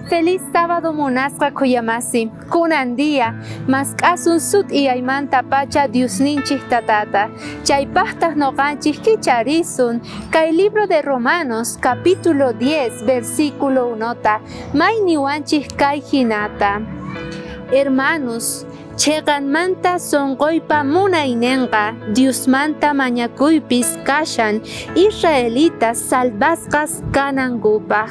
Feliz sábado munasqa kuyamasi, kunan día, mask'asun sut iyaymanta pacha Diosninchik tatata, chaypaqtaq noqanchik kicharisun, kay libro de Romanos, capítulo 10, versículo 1, may niwanchik kay hinata. Hermanos, cheqanmanta sonqoypa munaynenqa Diosmanta mañakuypis kashan Israelitas salvasqas kanankupaq.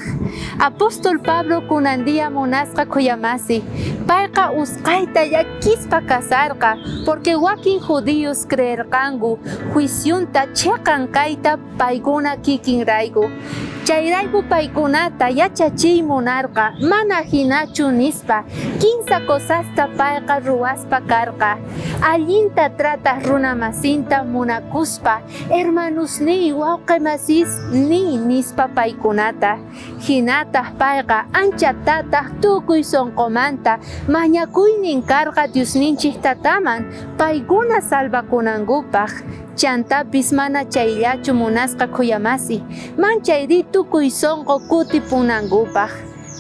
Apóstol Pablo kunandia munasqa kuyamasi, payqa usqayta llakispa kasarqa porque wakin judíos creerqanku juiciunta cheqankayta paykuna kikinrayku. Chayrayku paykunata yachachiy munarqa mana hinachu nispa 15 cosasta payqa ruwaspa karqa. Allinta trataq runa masinta munakuspa hermanusniy wawqimasis ni nispa paykunata. Hinataq payqa anchatataq tukuy sonqomanta mañakuynin karqa Diosninchik tataman paykuna salvakunankupaq. Chantapis mana chayllachu munasqa kuyamasi, manchayri tukuy sonqo kutipunankupaq.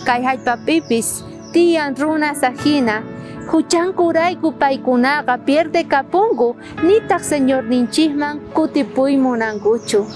Kay hallpapipis tiyan runa sajina, huchankurayku paykunaqa pierde kapunku, nitaq Señorninchikman kutipuymunankuchu.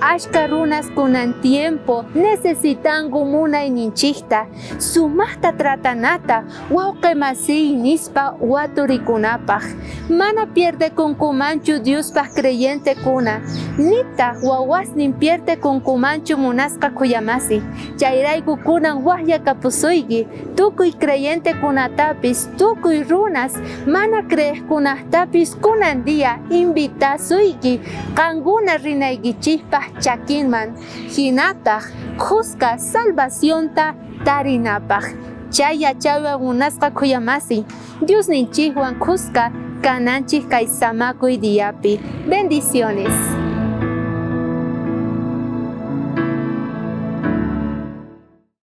Ashka runas kunan tiempo necesitanku munayninchikta, sumaqta tratanata wawqimasiy nispa waturikunapaq. Mana pierdekunkumanchu Diospaq creyentekuna, nitaq wawasnin pierdekunkumanchu munasqa kuyamasi. Chayrayku kunan waqllakapusuyki, tukuy creyentekunatapis, tukuy runas mana creeqkunatapis kunan día invitasuyki, qankuna rinaykichikpaq chakinman, hinataq qusqa salvacionta tarinapaq. Chay yachaywan munasqa kuyamasi, Diosninchikwan qusqa kananchik kay samakuy diyapi. Bendiciones.